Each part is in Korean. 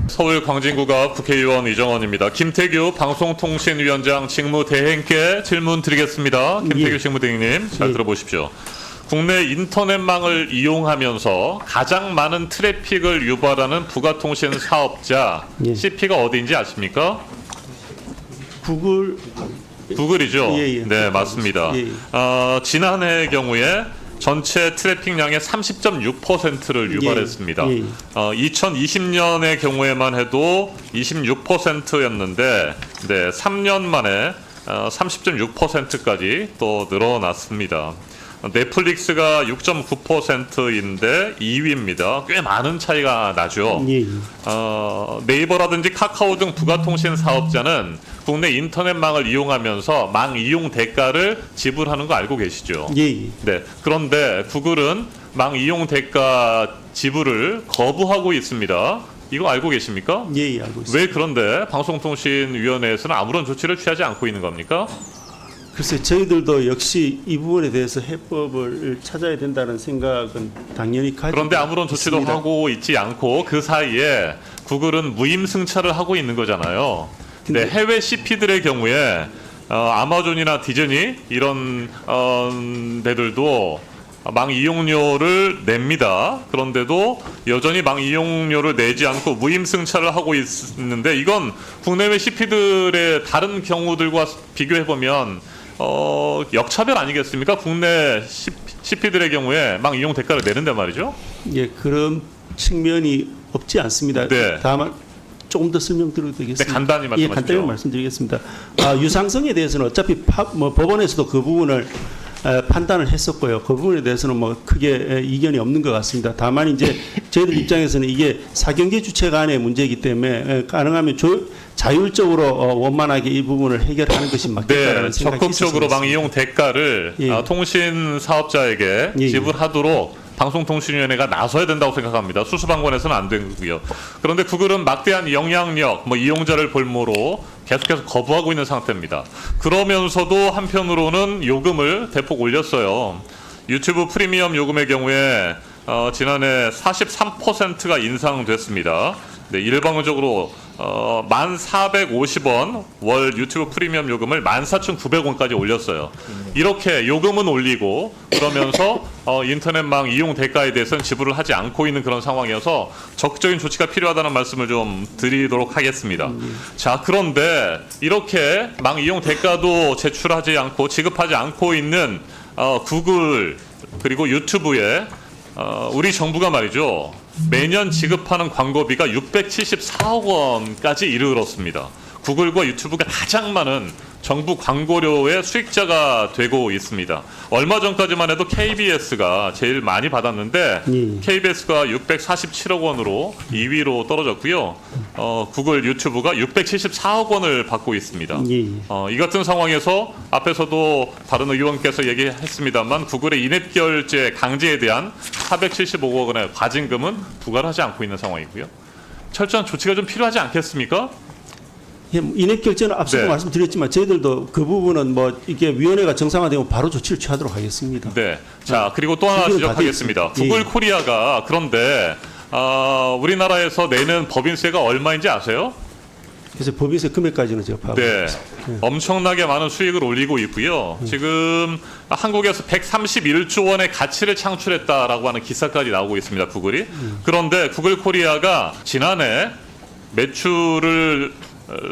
서울 광진구가 국회의원 이정원입니다. 김태규 방송통신위원장 직무대행께 질문 드리겠습니다. 김태규 직무대행님 잘 들어보십시오. 국내 인터넷망을 이용하면서 가장 많은 트래픽을 유발하는 부가통신 사업자 CP가 어디인지 아십니까? 구글이죠. 네, 맞습니다. 지난해의 경우에 전체 트래픽량의 30.6%를 유발했습니다. 2020년의 경우에만 해도 26%였는데 3년 만에 30.6%까지 또 늘어났습니다. 넷플릭스가 6.9%인데 2위입니다. 꽤 많은 차이가 나죠. 네이버라든지 카카오 등 부가통신 사업자는 국내 인터넷망을 이용하면서 망 이용 대가를 지불하는 거 알고 계시죠? 네. 그런데 구글은 망 이용 대가 지불을 거부하고 있습니다. 이거 알고 계십니까? 알고 있습니다. 왜 그런데 방송통신위원회에서는 아무런 조치를 취하지 않고 있는 겁니까? 글쎄 저희들도 역시 이 부분에 대해서 해법을 찾아야 된다는 생각은 당연히 가지고 그런데 아무런 조치도 있습니다. 하고 있지 않고 그 사이에 구글은 무임승차를 하고 있는 거잖아요. 네, 해외 CP들의 경우에 아마존이나 디즈니 이런 데들도 망 이용료를 냅니다. 그런데도 여전히 망 이용료를 내지 않고 무임승차를 하고 있는데 이건 국내외 CP들의 다른 경우들과 비교해 보면 역차별 아니겠습니까? 국내 CP들의 경우에 망 이용 대가를 내는데 말이죠. 그런 측면이 없지 않습니다. 네. 다만 조금 더 설명드려도 되겠습니다. 네, 간단히 말씀하시죠. 간단히 말씀드리겠습니다. 유상성에 대해서는 어차피 법원에서도 그 부분을 판단을 했었고요. 그 부분에 대해서는 뭐 크게 이견이 없는 것 같습니다. 다만 이제 저희들 입장에서는 이게 사경제 주체 간의 문제이기 때문에 가능하면 자율적으로 원만하게 이 부분을 해결하는 것이 맞겠다는 생각이 있습니다. 적극적으로 망 이용 대가를 통신 사업자에게 지불하도록 방송통신위원회가 나서야 된다고 생각합니다. 수수방관해서는 안 되고요. 그런데 구글은 막대한 영향력, 이용자를 볼모로 계속해서 거부하고 있는 상태입니다. 그러면서도 한편으로는 요금을 대폭 올렸어요. 유튜브 프리미엄 요금의 경우에 지난해 43%가 인상됐습니다. 네, 일방적으로 1,450원 월 유튜브 프리미엄 요금을 14,900원까지 올렸어요. 이렇게 요금은 올리고 그러면서 인터넷망 이용 대가에 대해서는 지불을 하지 않고 있는 그런 상황이어서 적극적인 조치가 필요하다는 말씀을 좀 드리도록 하겠습니다. 자, 그런데 이렇게 망 이용 대가도 제출하지 않고 지급하지 않고 있는 구글 그리고 유튜브에 우리 정부가 말이죠. 매년 지급하는 광고비가 674억 원까지 이르렀습니다. 구글과 유튜브가 가장 많은 정부 광고료의 수익자가 되고 있습니다. 얼마 전까지만 해도 KBS가 제일 많이 받았는데 KBS가 647억 원으로 2위로 떨어졌고요. 구글 유튜브가 674억 원을 받고 있습니다. 이 같은 상황에서 앞에서도 다른 의원께서 얘기했습니다만 구글의 인앱 결제 강제에 대한 475억 원의 과징금은 부과하지 않고 있는 상황이고요. 철저한 조치가 좀 필요하지 않겠습니까? 인앱 결제는 앞서도 말씀드렸지만 저희들도 그 부분은 이게 위원회가 정상화되면 바로 조치를 취하도록 하겠습니다. 네. 자, 그리고 또 하나 지적하겠습니다. 구글 코리아가 그런데 우리나라에서 내는 법인세가 얼마인지 아세요? 그래서 법인세 금액까지는 제가 파악하고 있습니다. 엄청나게 많은 수익을 올리고 있고요. 지금 한국에서 131조 원의 가치를 창출했다라고 하는 기사까지 나오고 있습니다. 구글이. 그런데 구글 코리아가 지난해 매출을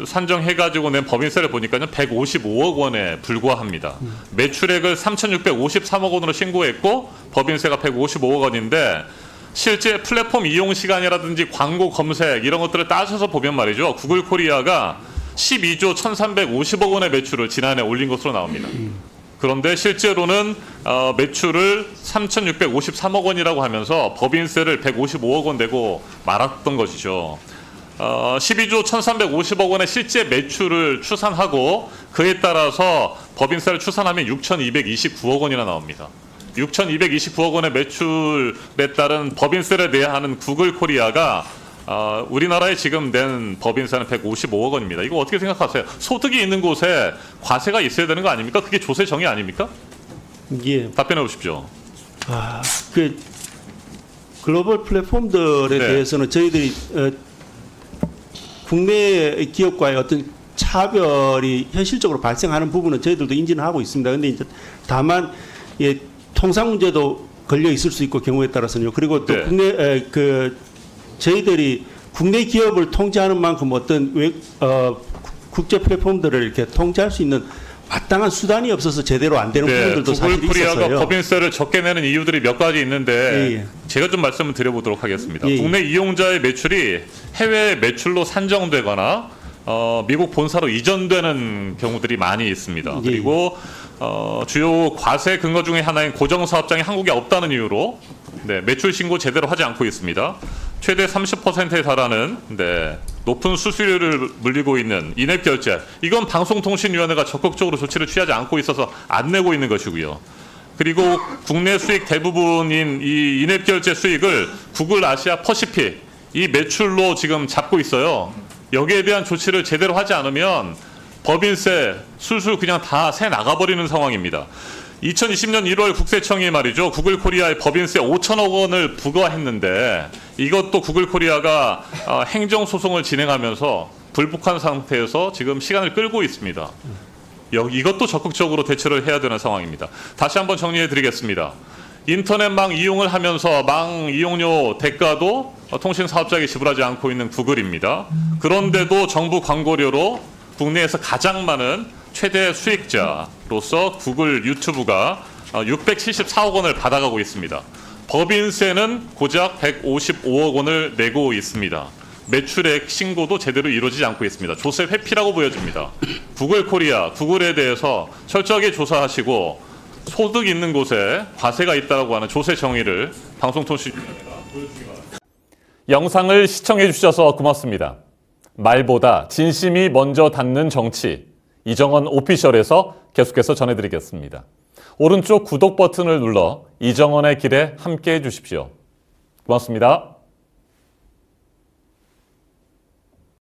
산정해가지고 낸 법인세를 보니까요 155억 원에 불과합니다. 매출액을 3,653억 원으로 신고했고 법인세가 155억 원인데 실제 플랫폼 이용 시간이라든지 광고 검색 이런 것들을 따져서 보면 말이죠. 구글 코리아가 12조 1,350억 원의 매출을 지난해 올린 것으로 나옵니다. 그런데 실제로는 매출을 3,653억 원이라고 하면서 법인세를 155억 원 내고 말았던 것이죠. 12조 1,350억 원의 실제 매출을 추산하고 그에 따라서 법인세를 추산하면 6,229억 원이나 나옵니다. 6,229억 원의 매출에 따른 법인세를 내야 하는 구글 코리아가 우리나라에 지금 낸 법인세는 155억 원입니다. 이거 어떻게 생각하세요? 소득이 있는 곳에 과세가 있어야 되는 거 아닙니까? 그게 조세 정의 아닙니까? 답변해 보십시오. 글로벌 플랫폼들에 네. 대해서는 저희들이 국내 기업과의 어떤 차별이 현실적으로 발생하는 부분은 저희들도 인지는 하고 있습니다. 근데 이제 다만 예, 통상 문제도 걸려 있을 수 있고 경우에 따라서는요. 그리고 또 네. 국내 저희들이 국내 기업을 통제하는 만큼 어떤 국제 플랫폼들을 이렇게 통제할 수 있는 마땅한 수단이 없어서 제대로 안 되는 부분들도 사실 구글 코리아가 있었어요. 법인세를 적게 내는 이유들이 몇 가지 있는데 예. 제가 좀 말씀을 드려보도록 하겠습니다. 예. 국내 이용자의 매출이 해외 매출로 산정되거나 미국 본사로 이전되는 경우들이 많이 있습니다. 예. 그리고 주요 과세 근거 중에 하나인 고정사업장이 한국에 없다는 이유로 매출 신고 제대로 하지 않고 있습니다. 최대 30%에 달하는 높은 수수료를 물리고 있는 인앱 결제, 이건 방송통신위원회가 적극적으로 조치를 취하지 않고 있어서 안 내고 있는 것이고요. 그리고 국내 수익 대부분인 이 인앱 결제 수익을 구글 아시아 퍼시픽 이 매출로 지금 잡고 있어요. 여기에 대한 조치를 제대로 하지 않으면 법인세 술술 그냥 다 새 나가버리는 상황입니다. 2020년 1월 국세청이 말이죠. 구글 코리아의 법인세 5천억 원을 부과했는데 이것도 구글 코리아가 행정소송을 진행하면서 불복한 상태에서 지금 시간을 끌고 있습니다. 이것도 적극적으로 대처를 해야 되는 상황입니다. 다시 한번 정리해 드리겠습니다. 인터넷망 이용을 하면서 망 이용료 대가도 통신 사업자에게 지불하지 않고 있는 구글입니다. 그런데도 정부 광고료로 국내에서 가장 많은 최대 수익자로서 구글 유튜브가 674억 원을 받아가고 있습니다. 법인세는 고작 155억 원을 내고 있습니다. 매출액 신고도 제대로 이루어지지 않고 있습니다. 조세 회피라고 보여집니다. 구글 코리아, 구글에 대해서 철저하게 조사하시고 소득 있는 곳에 과세가 있다고 하는 조세 정의를 방송통신위원회가 보여주기 바랍니다. 영상을 시청해 주셔서 고맙습니다. 말보다 진심이 먼저 닿는 정치, 이정헌 오피셜에서 계속해서 전해드리겠습니다. 오른쪽 구독 버튼을 눌러 이정헌의 길에 함께해 주십시오. 고맙습니다.